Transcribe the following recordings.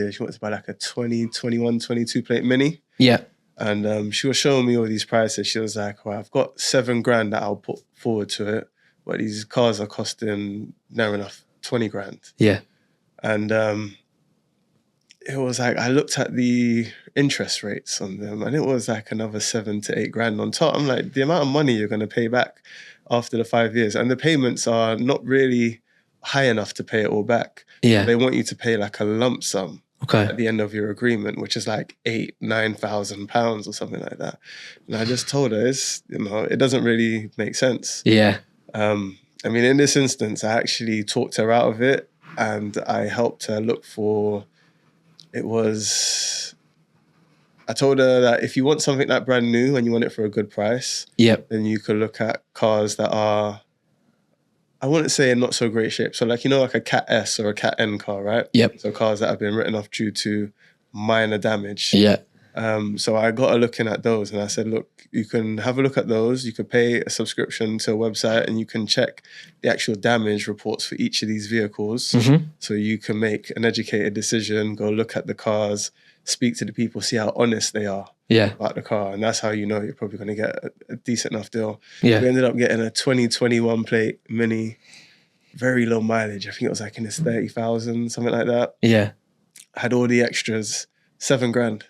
idea. She wanted to buy like a 21, 22 plate Mini. Yeah. And she was showing me all these prices. She was like, well, I've got $7,000 that I'll put forward to it, but these cars are costing near enough 20 grand. Yeah. And it was like, I looked at the interest rates on them and it was like another 7 to 8 grand on top. I'm like, the amount of money you're going to pay back after the 5 years, and the payments are not really high enough to pay it all back. Yeah. They want you to pay like a lump sum. Okay. At the end of your agreement, which is like £9,000 or something like that. And I just told her, it doesn't really make sense. Yeah. I mean, in this instance, I actually talked her out of it and I helped her look for, I told her that if you want something like brand new and you want it for a good price, yep, then you could look at cars that are, I wouldn't say in not so great shape. So like, like a Cat S or a Cat N car, right? Yep. So cars that have been written off due to minor damage. Yeah. So I got her looking at those and I said, look, you can have a look at those. You could pay a subscription to a website and you can check the actual damage reports for each of these vehicles. Mm-hmm. So you can make an educated decision, go look at the cars, speak to the people, see how honest they are about the car. And that's how you know you're probably going to get a decent enough deal. Yeah. We ended up getting a 2021 plate Mini, very low mileage. I think it was like in this 30,000, something like that. Yeah. Had all the extras, $7,000.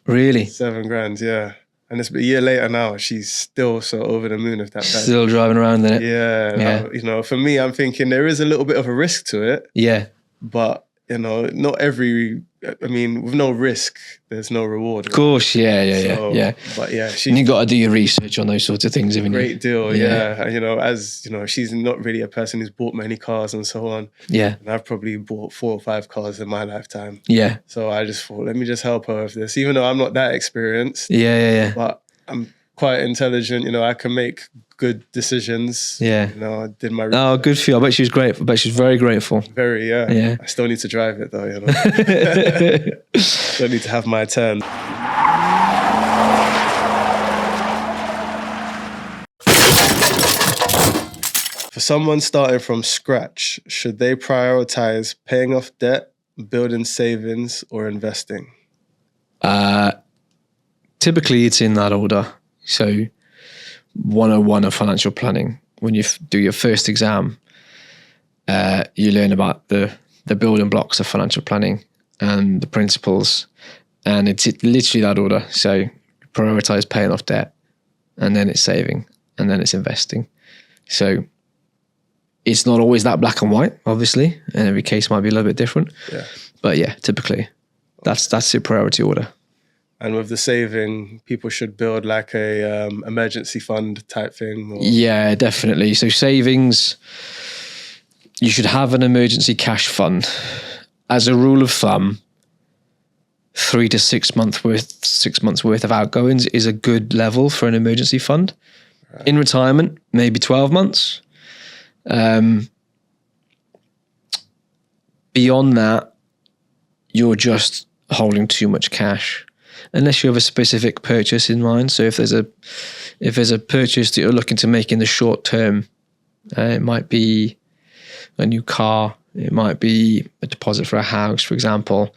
Really? $7,000, yeah. And it's a year later now, she's still so over the moon of that. Still driving around in it. Yeah. Now, for me, I'm thinking there is a little bit of a risk to it. Yeah. But, not with no risk, there's no reward. Of course, yeah. But yeah, you got to do your research on those sorts of things, haven't you? Great deal, yeah. And, she's not really a person who's bought many cars and so on. Yeah. And I've probably bought 4 or 5 cars in my lifetime. Yeah. So I just thought, let me just help her with this, even though I'm not that experienced. Yeah. But I'm quite intelligent, I can make good decisions. Yeah. I did my research. Oh, good for you. I bet she's grateful. I bet she's very grateful. Very, yeah. Yeah. I still need to drive it though, Still need to have my turn. For someone starting from scratch, should they prioritize paying off debt, building savings, or investing? Typically, it's in that order. So 101 of financial planning. When you do your first exam, you learn about the building blocks of financial planning and the principles. And it's literally that order. So prioritize paying off debt, and then it's saving, and then it's investing. So it's not always that black and white, obviously, and every case might be a little bit different. Yeah. But yeah, typically that's the priority order. And with the saving, people should build like a emergency fund type thing. Yeah, definitely. So savings, you should have an emergency cash fund. As a rule of thumb, 3 to 6 months worth of outgoings is a good level for an emergency fund. Right. In retirement, maybe 12 months. Beyond that, you're just holding too much cash. Unless you have a specific purchase in mind. So if there's a purchase that you're looking to make in the short term, it might be a new car, it might be a deposit for a house, for example.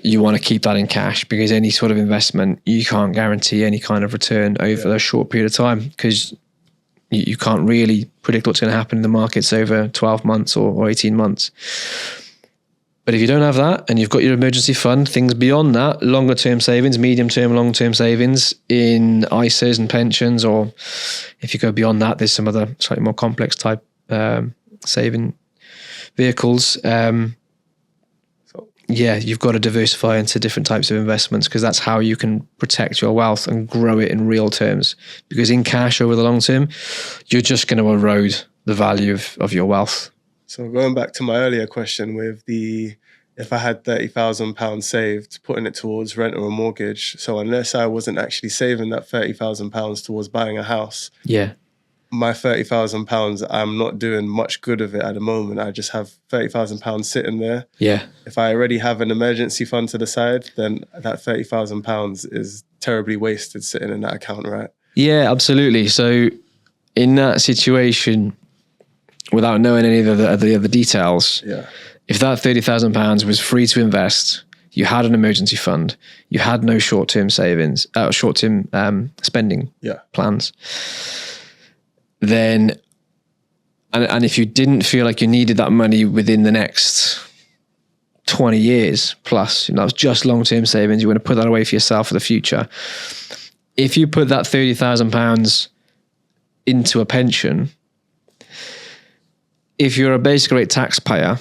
You want to keep that in cash, because any sort of investment, you can't guarantee any kind of return over a short period of time, because you can't really predict what's going to happen in the markets over 12 months or 18 months. But if you don't have that and you've got your emergency fund, things beyond that, longer term savings, medium term, long term savings in ISAs and pensions, or if you go beyond that, there's some other slightly more complex type saving vehicles. You've got to diversify into different types of investments, because that's how you can protect your wealth and grow it in real terms. Because in cash over the long term, you're just going to erode the value of your wealth. So going back to my earlier question with if I had £30,000 saved, putting it towards rent or a mortgage. So unless I wasn't actually saving that £30,000 towards buying a house, my £30,000, I'm not doing much good of it at the moment. I just have £30,000 sitting there. Yeah. If I already have an emergency fund to the side, then that £30,000 is terribly wasted sitting in that account, right? Yeah, absolutely. So in that situation, without knowing any of the other details, if that £30,000 was free to invest, you had an emergency fund, you had no short-term savings, short-term spending plans, then, and if you didn't feel like you needed that money within the next 20 years plus, that was just long-term savings, you want to put that away for yourself for the future. If you put that £30,000 into a pension, if you're a basic rate taxpayer,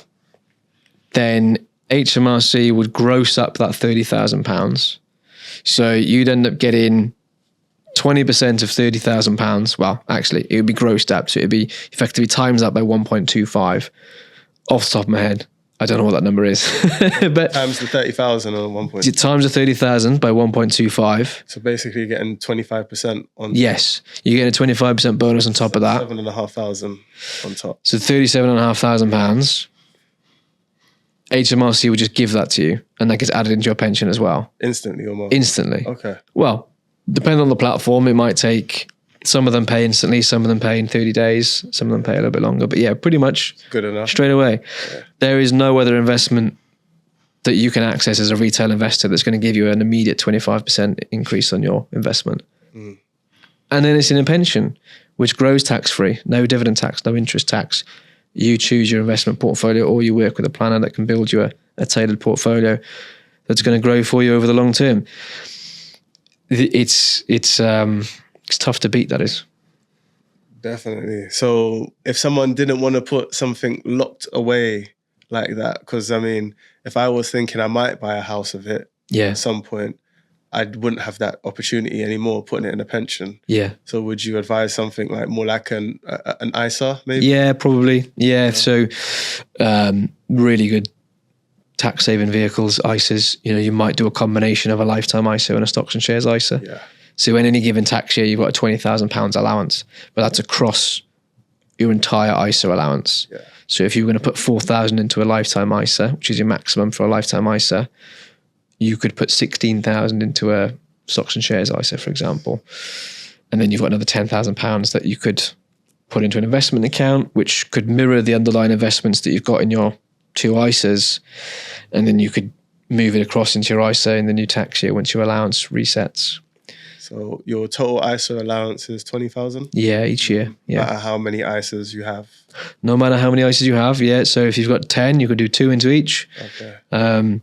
then HMRC would gross up that £30,000. So you'd end up getting 20% of £30,000. Well, actually, it would be grossed up. So it'd be effectively times that by 1.25 off the top of my head. I don't know what that number is. But times the 30,000 or 1.2. Times the 30,000 by 1.25. So basically you're getting 25% on. Yes. You're getting a 25% bonus on top of that. 7,500 on top. So £37,500. HMRC would just give that to you, and that gets added into your pension as well. Instantly or more? Instantly. Okay. Well, depending on the platform, it might take, some of them pay instantly, some of them pay in 30 days, some of them pay a little bit longer. But yeah, pretty much good enough. Straight away. Yeah. There is no other investment that you can access as a retail investor that's going to give you an immediate 25% increase on your investment. And then it's in a pension, which grows tax-free, no dividend tax, no interest tax. You choose your investment portfolio, or you work with a planner that can build you a tailored portfolio that's going to grow for you over the long term. It's tough to beat, that is. Definitely. So if someone didn't want to put something locked away like that, because I mean, if I was thinking I might buy a house of it at some point, I wouldn't have that opportunity anymore, putting it in a pension. Yeah. So would you advise something like more like an ISA maybe? Yeah, probably. Yeah. So really good tax saving vehicles, ISAs, you might do a combination of a lifetime ISA and a stocks and shares ISA. Yeah. So in any given tax year, you've got a £20,000 allowance, but that's across your entire ISA allowance. Yeah. So if you were going to put 4,000 into a lifetime ISA, which is your maximum for a lifetime ISA, you could put 16,000 into a stocks and shares ISA, for example. And then you've got another £10,000 that you could put into an investment account, which could mirror the underlying investments that you've got in your two ISAs. And then you could move it across into your ISA in the new tax year once your allowance resets. So your total ISA allowance is 20,000? Yeah, each year. Yeah. No matter how many ISAs you have? No matter how many ISAs you have, yeah. So if you've got 10, you could do 2 into each. Okay.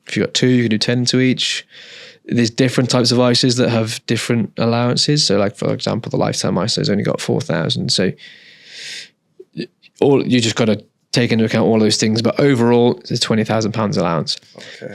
If you've got 2, you can do 10 into each. There's different types of ISAs that have different allowances. So like, for example, the lifetime ISA has only got 4,000. So you just got to take into account all those things. But overall, it's a £20,000 allowance. Okay.